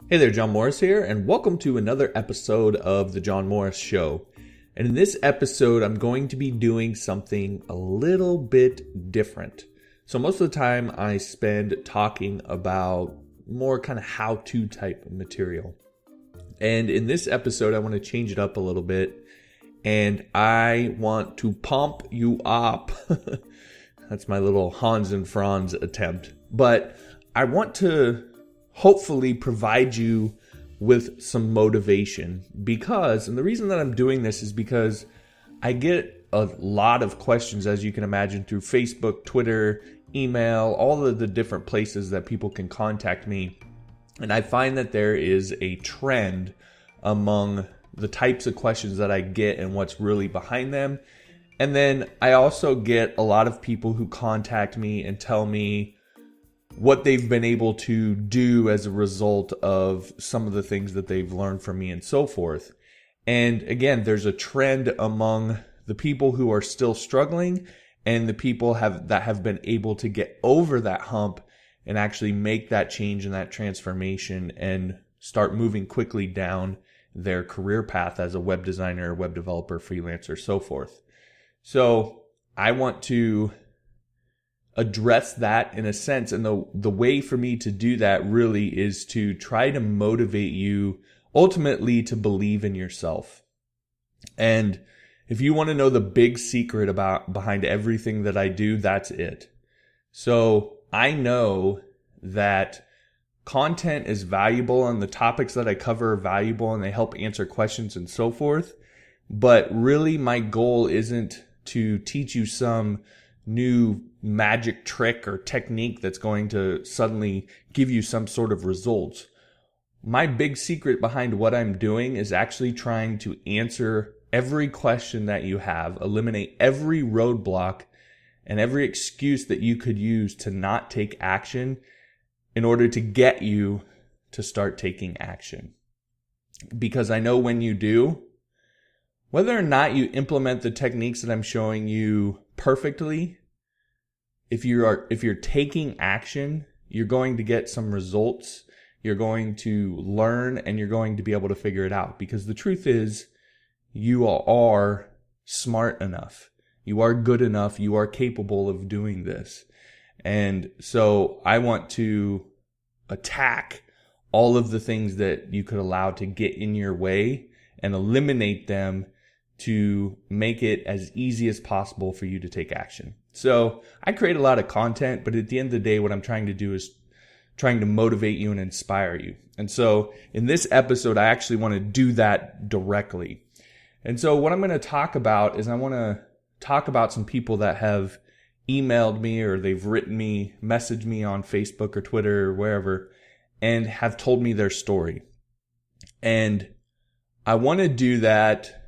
Hey there, John Morris here, and welcome to another episode of The John Morris Show. And in this episode, I'm going to be doing something a little bit different. So most of the time, I spend talking about more kind of how-to type material. And in this episode, I want to change it up a little bit, and I want to pump you up. That's my little Hans and Franz attempt. But I want to hopefully provide you with some motivation and the reason that I'm doing this is because I get a lot of questions, as you can imagine, through Facebook, Twitter, email, all of the different places that people can contact me. And I find that there is a trend among the types of questions that I get and what's really behind them. And then I also get a lot of people who contact me and tell me what they've been able to do as a result of some of the things that they've learned from me and so forth. And again, there's a trend among the people who are still struggling and the people that have been able to get over that hump and actually make that change and that transformation and start moving quickly down their career path as a web designer, web developer, freelancer, so forth. So I want to address that in a sense. And the way for me to do that really is to try to motivate you ultimately to believe in yourself. And if you want to know the big secret behind everything that I do, that's it. So I know that content is valuable and the topics that I cover are valuable and they help answer questions and so forth. But really my goal isn't to teach you some new magic trick or technique that's going to suddenly give you some sort of results. My big secret behind what I'm doing is actually trying to answer every question that you have, eliminate every roadblock and every excuse that you could use to not take action in order to get you to start taking action. Because I know when you do, whether or not you implement the techniques that I'm showing you perfectly, if you're taking action, you're going to get some results, you're going to learn, and you're going to be able to figure it out. Because the truth is, you are smart enough, you are good enough, you are capable of doing this. And so I want to attack all of the things that you could allow to get in your way and eliminate them to make it as easy as possible for you to take action. So I create a lot of content, but at the end of the day, what I'm trying to do is trying to motivate you and inspire you. And so in this episode, I actually want to do that directly. And so what I'm going to talk about is I want to talk about some people that have emailed me or they've written me, messaged me on Facebook or Twitter or wherever, and have told me their story. And I want to do that.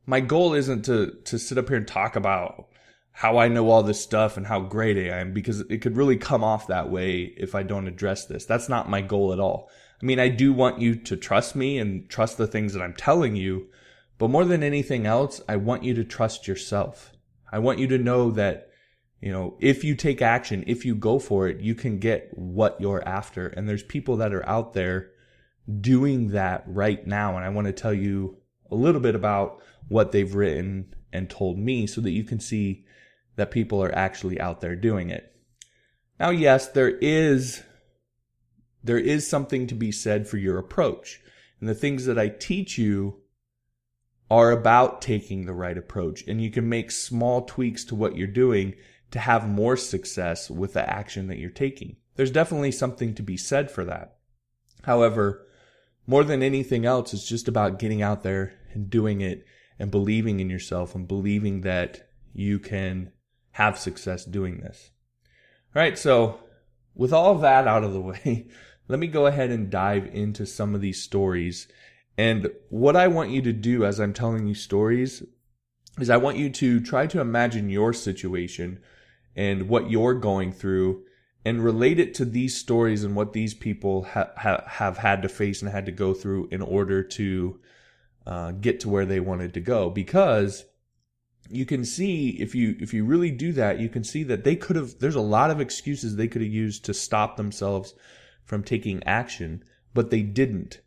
My goal isn't to sit up here and talk about how I know all this stuff and how great I am, because it could really come off that way if I don't address this. That's not my goal at all. I mean, I do want you to trust me and trust the things that I'm telling you, but more than anything else, I want you to trust yourself. I want you to know that, if you take action, if you go for it, you can get what you're after. And there's people that are out there doing that right now. And I want to tell you a little bit about what they've written and told me so that you can see that people are actually out there doing it. Now, yes, there is something to be said for your approach. And the things that I teach you are about taking the right approach. And you can make small tweaks to what you're doing to have more success with the action that you're taking. There's definitely something to be said for that. However, more than anything else, it's just about getting out there and doing it and believing in yourself and believing that you can have success doing this. All right, so with all of that out of the way, let me go ahead and dive into some of these stories. And what I want you to do as I'm telling you stories is I want you to try to imagine your situation and what you're going through and relate it to these stories and what these people have had to face and had to go through in order to get to where they wanted to go. Because you can see, if you really do that, you can see that there's a lot of excuses they could have used to stop themselves from taking action. but they didn't.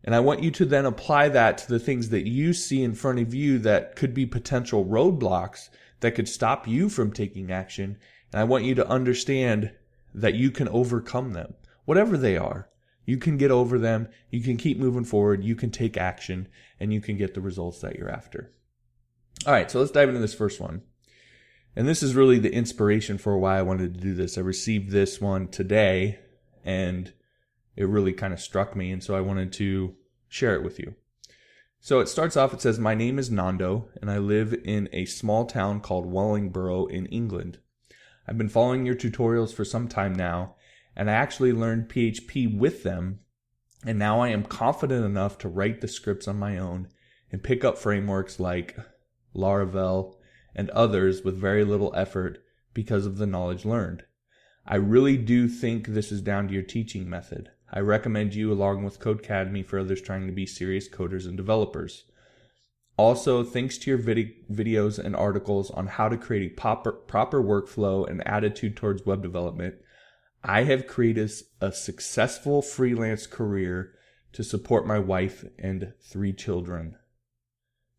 And I want you to then apply that to the things that you see in front of you that could be potential roadblocks that could stop you from taking action. And I want you to understand that you can overcome them, whatever they are. You can get over them. You can keep moving forward. You can take action, and you can get the results that you're after. All right, so let's dive into this first one. And this is really the inspiration for why I wanted to do this. I received this one today, and it really kind of struck me, and so I wanted to share it with you. So it starts off, it says, "My name is Nando, and I live in a small town called Wellingborough in England. I've been following your tutorials for some time now, and I actually learned PHP with them, and now I am confident enough to write the scripts on my own and pick up frameworks like Laravel and others with very little effort because of the knowledge learned. I really do think this is down to your teaching method. I recommend you along with Codecademy for others trying to be serious coders and developers. Also, thanks to your videos and articles on how to create a proper workflow and attitude towards web development, I have created a successful freelance career to support my wife and 3 children.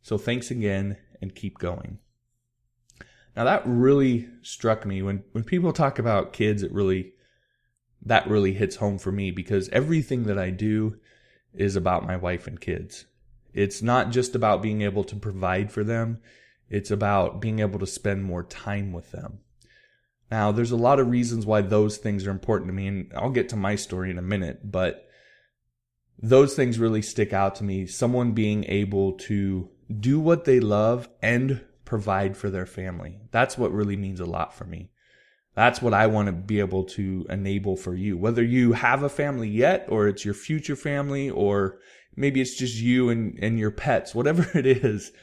So thanks again and keep going." Now that really struck me. When people talk about kids, that really hits home for me, because everything that I do is about my wife and kids. It's not just about being able to provide for them. It's about being able to spend more time with them. Now, there's a lot of reasons why those things are important to me, and I'll get to my story in a minute, but those things really stick out to me. Someone being able to do what they love and provide for their family. That's what really means a lot for me. That's what I want to be able to enable for you. Whether you have a family yet, or it's your future family, or maybe it's just you and your pets, whatever it is,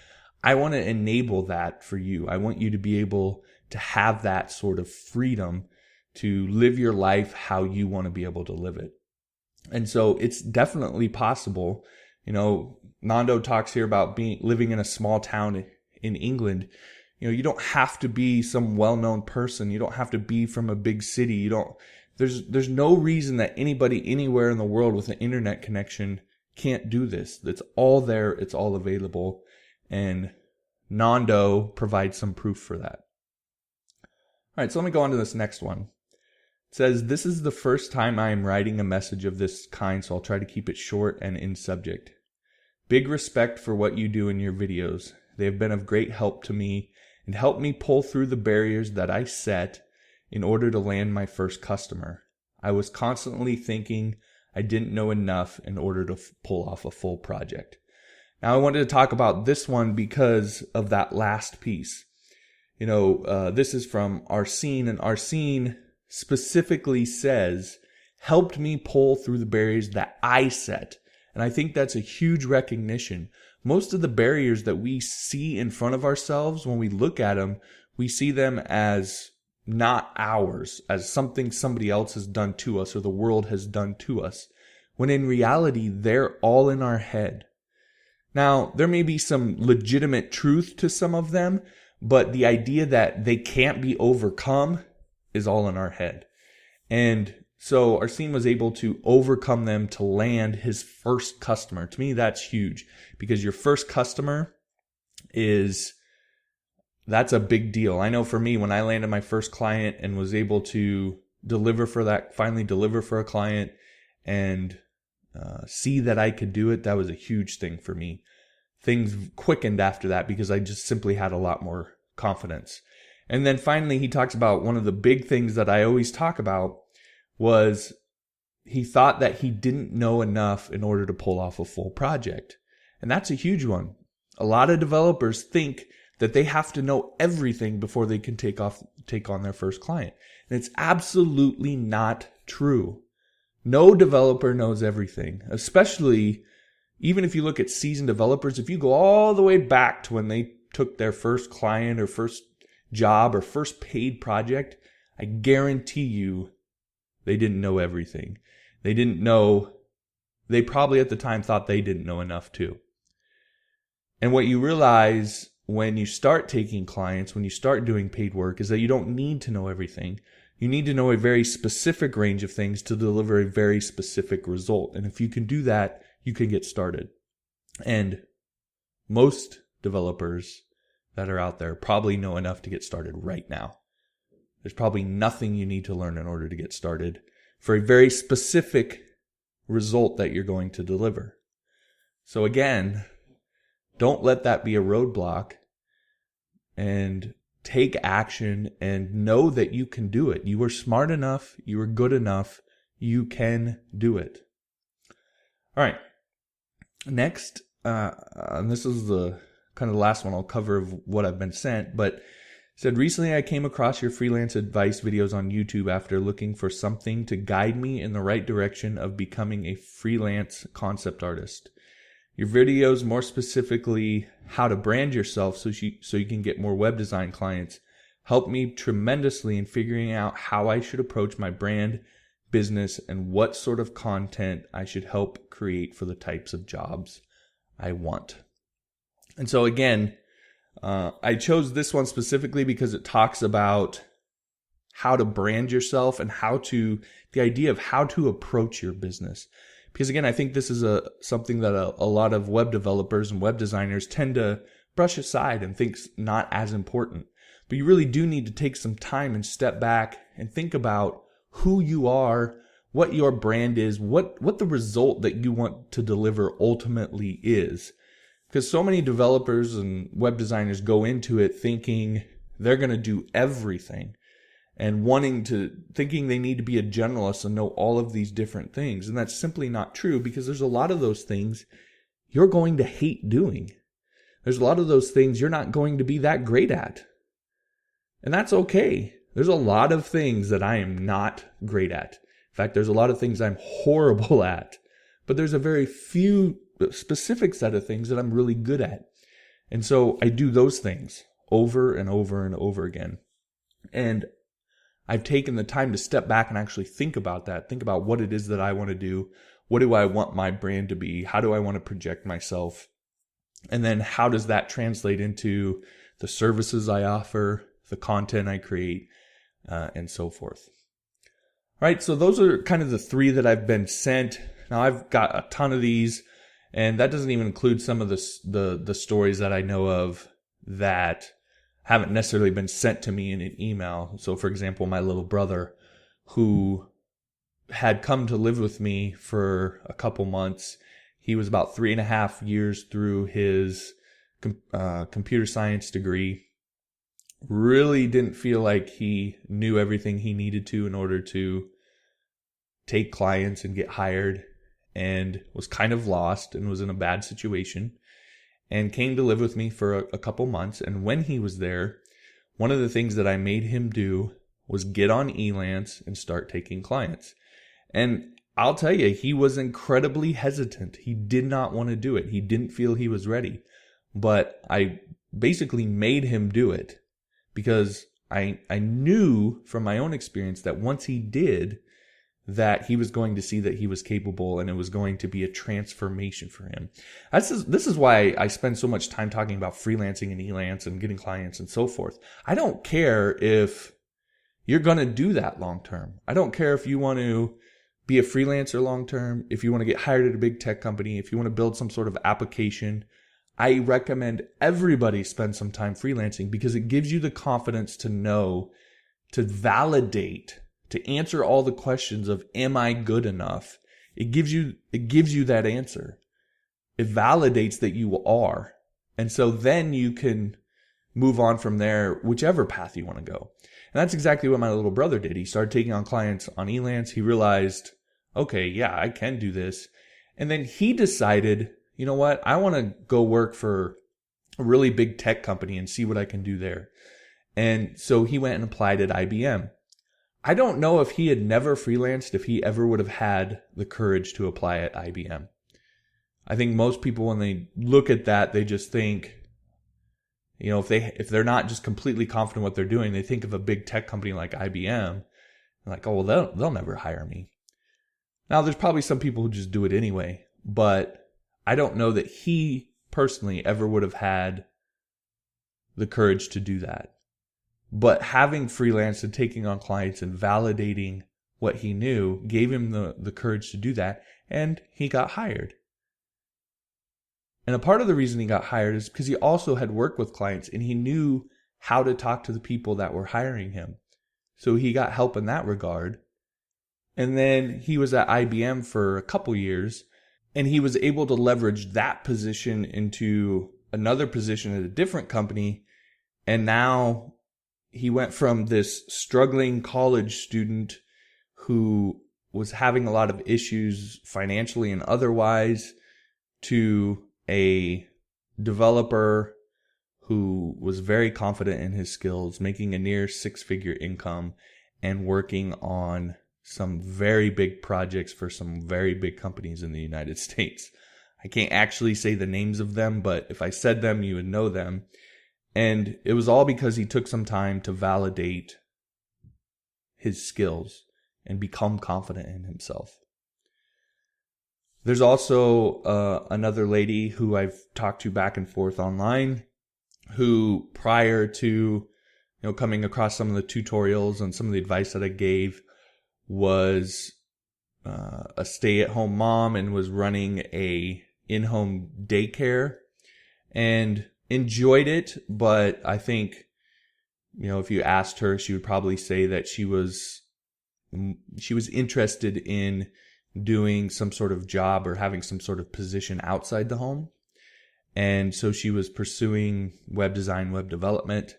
I want to enable that for you. I want you to be able to have that sort of freedom to live your life how you want to be able to live it. And so it's definitely possible. You know, Nando talks here about living in a small town in England. You know, you don't have to be some well-known person. You don't have to be from a big city. There's no reason that anybody anywhere in the world with an internet connection can't do this. It's all there. It's all available. And Nando provides some proof for that. All right, so let me go on to this next one. It says, "This is the first time I am writing a message of this kind, so I'll try to keep it short and in subject. Big respect for what you do in your videos. They have been of great help to me and helped me pull through the barriers that I set in order to land my first customer. I was constantly thinking I didn't know enough in order to pull off a full project." Now, I wanted to talk about this one because of that last piece. You know, this is from Arsene, and Arsene specifically says, "helped me pull through the barriers that I set." And I think that's a huge recognition. Most of the barriers that we see in front of ourselves, when we look at them, we see them as not ours, as something somebody else has done to us or the world has done to us, when in reality, they're all in our head. Now, there may be some legitimate truth to some of them, but the idea that they can't be overcome is all in our head. And so Arsene was able to overcome them to land his first customer. To me, that's huge, because your first customer that's a big deal. I know for me, when I landed my first client and was able to finally deliver for a client and see that I could do it, that was a huge thing for me. Things quickened after that because I just simply had a lot more confidence. And then finally, he talks about one of the big things that I always talk about was he thought that he didn't know enough in order to pull off a full project. And that's a huge one. A lot of developers think that they have to know everything before they can take on their first client. And it's absolutely not true. No developer knows everything, especially even if you look at seasoned developers. If you go all the way back to when they took their first client or first job or first paid project, I guarantee you they didn't know everything. They probably at the time thought they didn't know enough too. And what you realize when you start taking clients, when you start doing paid work, is that you don't need to know everything. You need to know a very specific range of things to deliver a very specific result. And if you can do that, you can get started. And most developers that are out there probably know enough to get started right now. There's probably nothing you need to learn in order to get started for a very specific result that you're going to deliver. So again, don't let that be a roadblock, and take action and know that you can do it. You are smart enough. You are good enough. You can do it. All right. Next, and this is the kind of the last one I'll cover of what I've been sent, but it said, recently I came across your freelance advice videos on YouTube after looking for something to guide me in the right direction of becoming a freelance concept artist. Your videos, more specifically how to brand yourself so you can get more web design clients, helped me tremendously in figuring out how I should approach my brand, business, and what sort of content I should help create for the types of jobs I want. And so again, I chose this one specifically because it talks about how to brand yourself and the idea of how to approach your business. Because again, I think this is something that a lot of web developers and web designers tend to brush aside and think's not as important. But you really do need to take some time and step back and think about who you are, what your brand is, what the result that you want to deliver ultimately is. Because so many developers and web designers go into it thinking they're going to do everything, and thinking they need to be a generalist and know all of these different things. And that's simply not true, because there's a lot of those things you're going to hate doing. There's a lot of those things you're not going to be that great at. And that's okay. There's a lot of things that I am not great at. In fact, there's a lot of things I'm horrible at. But there's a very few specific set of things that I'm really good at. And so I do those things over and over and over again. And I've taken the time to step back and actually think about that. Think about what it is that I want to do. What do I want my brand to be? How do I want to project myself? And then how does that translate into the services I offer, the content I create, and so forth. All right, so those are kind of the three that I've been sent. Now I've got a ton of these, and that doesn't even include some of the stories that I know of that haven't necessarily been sent to me in an email. So for example, my little brother, who had come to live with me for a couple months, he was about 3.5 years through his computer science degree, really didn't feel like he knew everything he needed to in order to take clients and get hired, and was kind of lost and was in a bad situation, and came to live with me for a couple months. And when he was there, one of the things that I made him do was get on Elance and start taking clients. And I'll tell you, he was incredibly hesitant. He did not want to do it. He didn't feel he was ready. But I basically made him do it, because I knew from my own experience that once he did, that he was going to see that he was capable, and it was going to be a transformation for him. This is why I spend so much time talking about freelancing and Elance and getting clients and so forth. I don't care if you're going to do that long term. I don't care if you want to be a freelancer long term, if you want to get hired at a big tech company, if you want to build some sort of application. I recommend everybody spend some time freelancing, because it gives you the confidence to know, to validate, to answer all the questions of, am I good enough? It gives you that answer. It validates that you are. And so then you can move on from there, whichever path you want to go. And that's exactly what my little brother did. He started taking on clients on Elance. He realized, okay, yeah, I can do this. And then he decided, you know what? I want to go work for a really big tech company and see what I can do there. And so he went and applied at IBM. I don't know if he had never freelanced, if he ever would have had the courage to apply at IBM. I think most people, when they look at that, they just think, you know, if they're not just completely confident what they're doing, they think of a big tech company like IBM, like, oh, well, they'll never hire me. Now, there's probably some people who just do it anyway, but I don't know that he personally ever would have had the courage to do that. But having freelanced and taking on clients and validating what he knew gave him the courage to do that, and he got hired. And a part of the reason he got hired is because he also had worked with clients and he knew how to talk to the people that were hiring him. So he got help in that regard. And then he was at IBM for a couple years, and he was able to leverage that position into another position at a different company. And now he went from this struggling college student who was having a lot of issues financially and otherwise to a developer who was very confident in his skills, making a near six-figure income and working on some very big projects for some very big companies in the United States. I can't actually say the names of them, but if I said them, you would know them. And it was all because he took some time to validate his skills and become confident in himself. There's also another lady who I've talked to back and forth online who, prior to coming across some of the tutorials and some of the advice that I gave, was a stay-at-home mom and was running a in-home daycare and enjoyed it. But I think, if you asked her, she would probably say that she was interested in doing some sort of job or having some sort of position outside the home. And so she was pursuing web design, web development.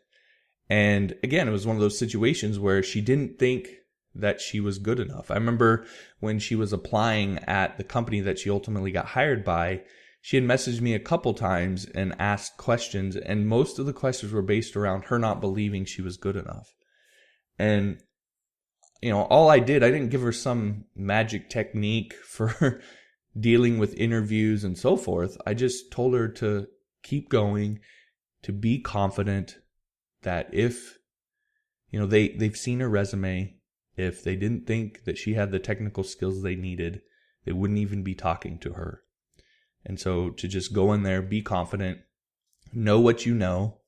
And again, it was one of those situations where she didn't think that she was good enough. I remember when she was applying at the company that she ultimately got hired by, she had messaged me a couple times and asked questions, and most of the questions were based around her not believing she was good enough. And all I didn't give her some magic technique for dealing with interviews and so forth. I just told her to keep going, to be confident that if, they've seen her resume, if they didn't think that she had the technical skills they needed, they wouldn't even be talking to her. And so to just go in there, be confident, know what you know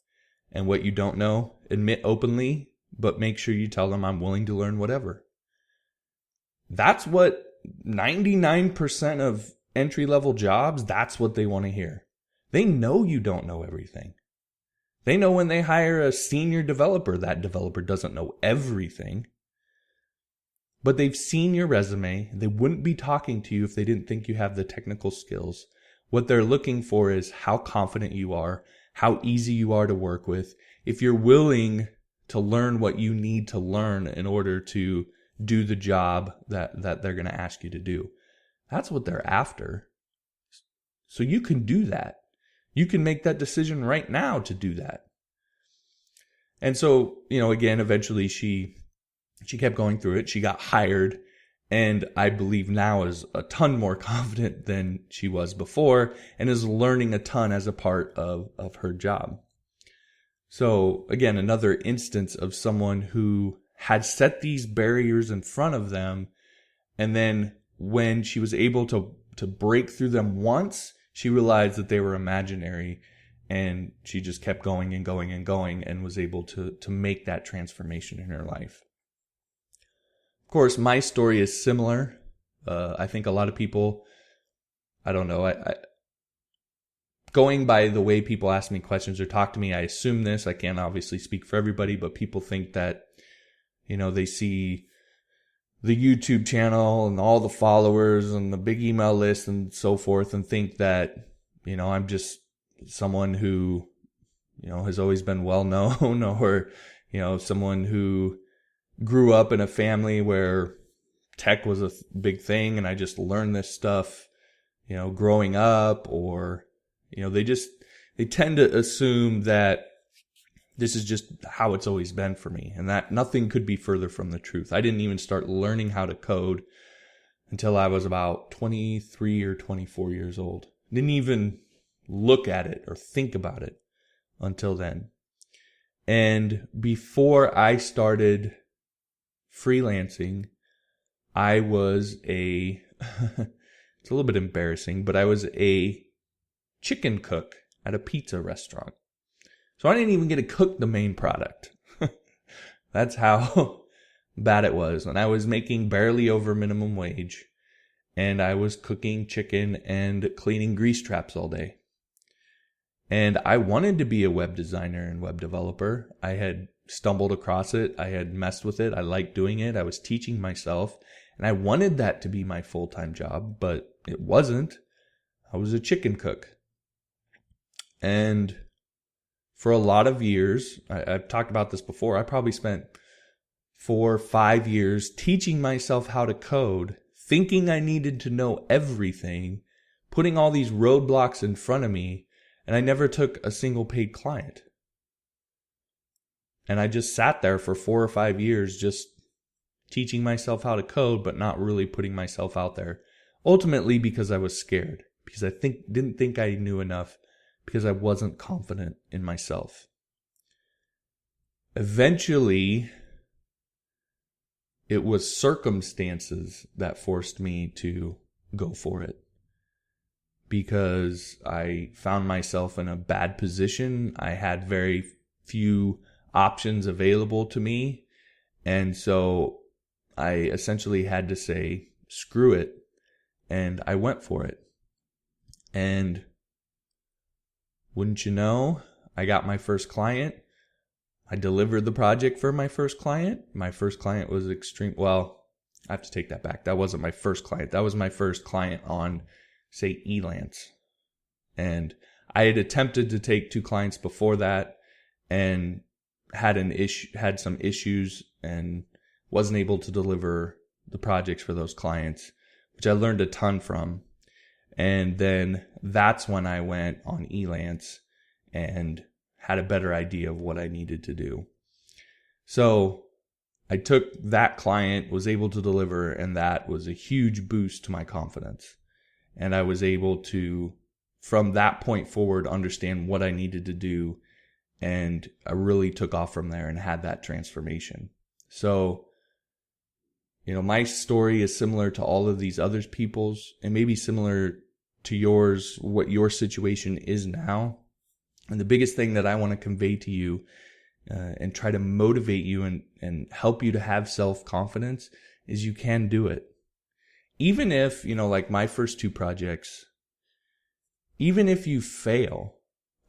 and what you don't know, admit openly, but make sure you tell them I'm willing to learn whatever. That's what 99% of entry-level jobs, that's what they want to hear. They know you don't know everything. They know when they hire a senior developer, that developer doesn't know everything. But they've seen your resume. They wouldn't be talking to you if they didn't think you have the technical skills. What they're looking for is how confident you are, how easy you are to work with, if you're willing to learn what you need to learn in order to do the job that they're going to ask you to do. That's what they're after. So you can do that. You can make that decision right now to do that. And so, again, eventually she kept going through it. She got hired, and I believe now is a ton more confident than she was before and is learning a ton as a part of her job. So again, another instance of someone who had set these barriers in front of them, and then when she was able to break through them once, she realized that they were imaginary, and she just kept going and going and going and was able to make that transformation in her life. Of course, my story is similar. I think a lot of people, I don't know, I going by the way people ask me questions or talk to me, I assume this. I can't obviously speak for everybody, but people think that, they see the YouTube channel and all the followers and the big email list and so forth and think that, I'm just someone who, has always been well known or, someone who grew up in a family where tech was a big thing and I just learned this stuff, growing up, or, they tend to assume that this is just how it's always been for me, and that nothing could be further from the truth. I didn't even start learning how to code until I was about 23 or 24 years old. Didn't even look at it or think about it until then. And before I started freelancing, I was it's a little bit embarrassing, but I was a chicken cook at a pizza restaurant. So I didn't even get to cook the main product. That's how bad it was. And I was making barely over minimum wage. And I was cooking chicken and cleaning grease traps all day. And I wanted to be a web designer and web developer. I had stumbled across it. I had messed with it. I liked doing it. I was teaching myself. And I wanted that to be my full-time job, but it wasn't. I was a chicken cook. And for a lot of years, I've talked about this before, I probably spent 4 or 5 years teaching myself how to code, thinking I needed to know everything, putting all these roadblocks in front of me, and I never took a single paid client. And I just sat there for 4 or 5 years just teaching myself how to code, but not really putting myself out there. Ultimately because I was scared, because I didn't think I knew enough, because I wasn't confident in myself. Eventually, it was circumstances that forced me to go for it, because I found myself in a bad position. I had very few options available to me, and so I essentially had to say, screw it, and I went for it. And wouldn't you know, I got my first client. I delivered the project for my first client. My first client was well, I have to take that back. That wasn't my first client. That was my first client on, say, Elance. And I had attempted to take 2 clients before that and had some issues and wasn't able to deliver the projects for those clients, which I learned a ton from. And then that's when I went on Elance and had a better idea of what I needed to do. So I took that client, was able to deliver, and that was a huge boost to my confidence. And I was able to, from that point forward, understand what I needed to do. And I really took off from there and had that transformation. So, my story is similar to all of these other people's, and maybe similar to yours, what your situation is now. And the biggest thing that I want to convey to you and try to motivate you and help you to have self-confidence is you can do it. Even if, like my first 2 projects, even if you fail,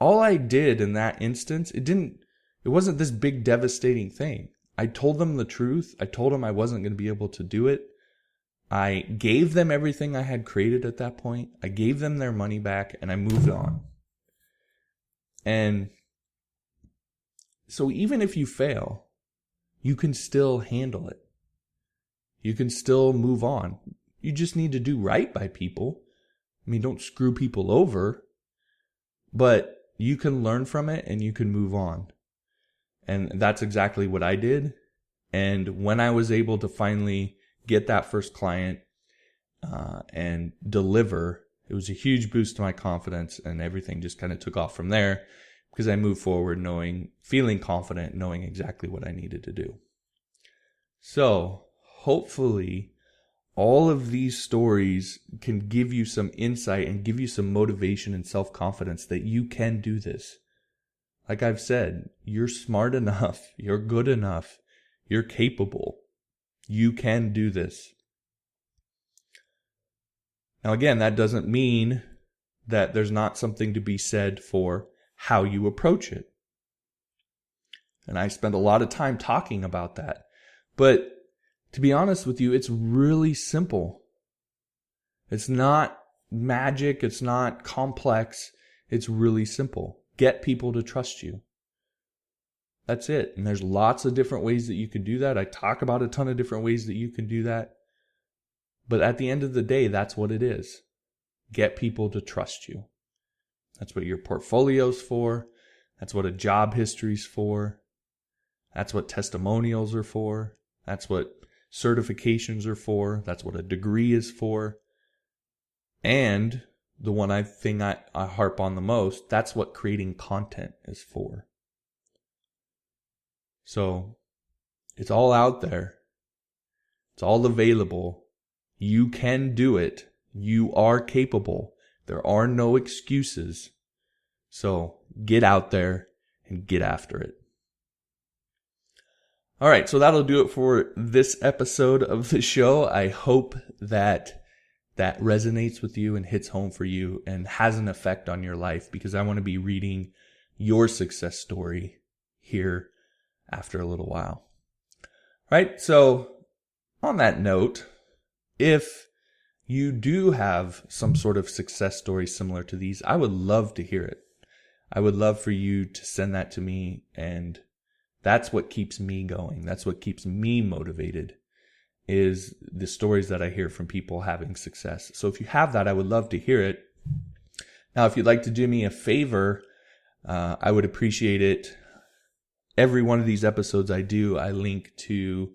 all I did in that instance, it wasn't this big devastating thing. I told them the truth. I told them I wasn't going to be able to do it. I gave them everything I had created at that point. I gave them their money back and I moved on. And so even if you fail, you can still handle it. You can still move on. You just need to do right by people. Don't screw people over, but you can learn from it and you can move on. And that's exactly what I did. And when I was able to finally get that first client and deliver, it was a huge boost to my confidence, and everything just kind of took off from there because I moved forward feeling confident, knowing exactly what I needed to do. So hopefully all of these stories can give you some insight and give you some motivation and self-confidence that you can do this. Like I've said, you're smart enough, you're good enough, you're capable. You can do this. Now again, that doesn't mean that there's not something to be said for how you approach it. And I spend a lot of time talking about that. But to be honest with you, it's really simple. It's not magic. It's not complex. It's really simple. Get people to trust you. That's it. And there's lots of different ways that you can do that. I talk about a ton of different ways that you can do that. But at the end of the day, that's what it is. Get people to trust you. That's what your portfolio's for. That's what a job history's for. That's what testimonials are for. That's what certifications are for. That's what a degree is for. And the one I harp on the most, that's what creating content is for. So it's all out there. It's all available. You can do it. You are capable. There are no excuses. So get out there and get after it. All right, so that'll do it for this episode of the show. I hope that resonates with you and hits home for you and has an effect on your life, because I want to be reading your success story here after a little while. All right, so on that note, if you do have some sort of success story similar to these, I would love to hear it. I would love for you to send that to me, and that's what keeps me going. That's what keeps me motivated, is the stories that I hear from people having success. So if you have that, I would love to hear it. Now, if you'd like to do me a favor, I would appreciate it. Every one of these episodes I do, I link to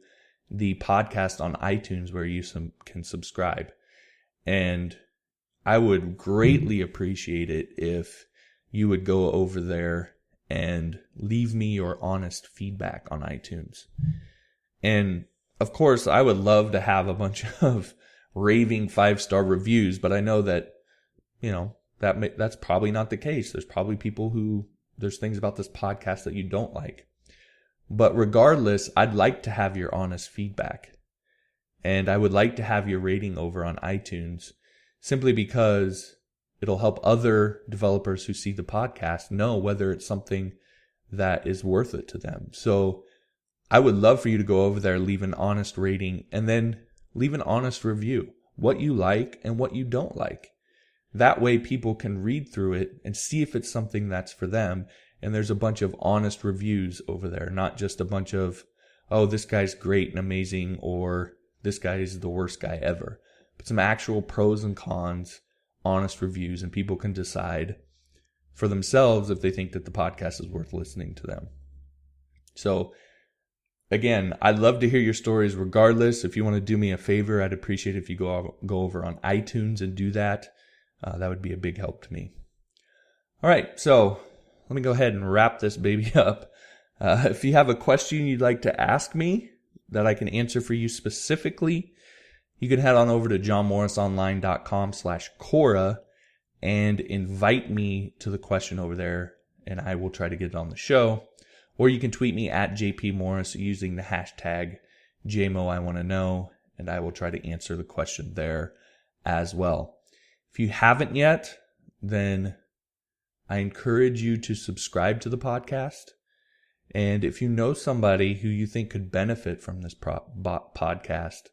the podcast on iTunes where you can subscribe. And I would greatly appreciate it if you would go over there and leave me your honest feedback on iTunes. And of course, I would love to have a bunch of raving 5-star reviews, but I know that, that's probably not the case. There's probably there's things about this podcast that you don't like. But regardless, I'd like to have your honest feedback. And I would like to have your rating over on iTunes, simply because it'll help other developers who see the podcast know whether it's something that is worth it to them. So I would love for you to go over there, leave an honest rating, and then leave an honest review. What you like and what you don't like. That way people can read through it and see if it's something that's for them. And there's a bunch of honest reviews over there, not just a bunch of, oh, this guy's great and amazing, or this guy is the worst guy ever. But some actual pros and cons, honest reviews, and people can decide for themselves if they think that the podcast is worth listening to them. So again, I'd love to hear your stories regardless. If you want to do me a favor, I'd appreciate it if you go over on iTunes and do that. That would be a big help to me. All right, so let me go ahead and wrap this baby up. If you have a question you'd like to ask me that I can answer for you specifically, you can head on over to johnmorrisonline.com/Quora and invite me to the question over there, and I will try to get it on the show. Or you can tweet me at JPMorris using the hashtag JMOIWantToKnow, and I will try to answer the question there as well. If you haven't yet, then I encourage you to subscribe to the podcast. And if you know somebody who you think could benefit from this podcast,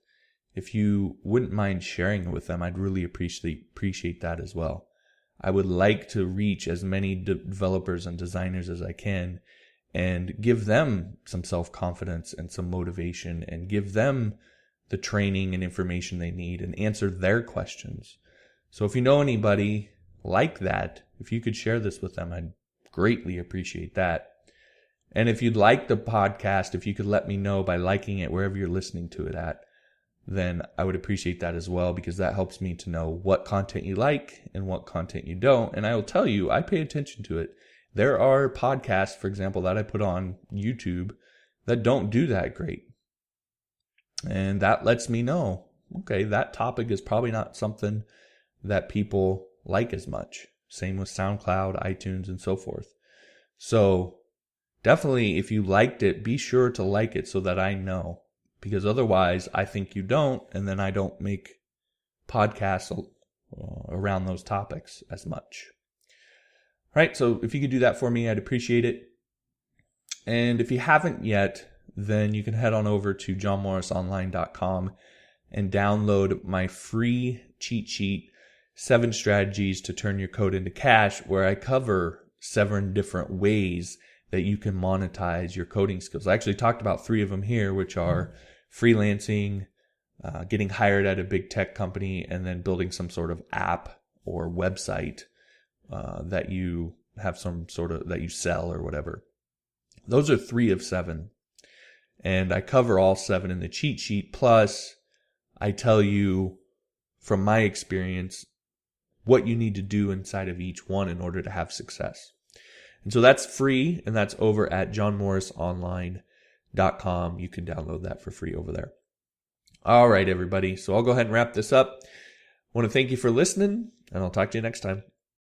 if you wouldn't mind sharing it with them, I'd really appreciate that as well. I would like to reach as many developers and designers as I can and give them some self-confidence and some motivation, and give them the training and information they need and answer their questions. So if you know anybody like that, if you could share this with them, I'd greatly appreciate that. And if you'd like the podcast, if you could let me know by liking it wherever you're listening to it at, then I would appreciate that as well, because that helps me to know what content you like and what content you don't. And I will tell you, I pay attention to it. There are podcasts, for example, that I put on YouTube that don't do that great. And that lets me know, okay, that topic is probably not something that people like as much. Same with SoundCloud, iTunes, and so forth. So definitely, if you liked it, be sure to like it so that I know. Because otherwise, I think you don't, and then I don't make podcasts around those topics as much. All right, so if you could do that for me, I'd appreciate it. And if you haven't yet, then you can head on over to johnmorrisonline.com and download my free cheat sheet, 7 strategies to turn your code into cash, where I cover 7 different ways that you can monetize your coding skills. I actually talked about 3 of them here, which are freelancing, getting hired at a big tech company, and then building some sort of app or website that you have that you sell or whatever. Those are 3 of 7. And I cover all 7 in the cheat sheet. Plus, I tell you from my experience what you need to do inside of each one in order to have success. And so that's free, and that's over at johnmorrisonline.com. You can download that for free over there. All right, everybody. So I'll go ahead and wrap this up. I want to thank you for listening, and I'll talk to you next time.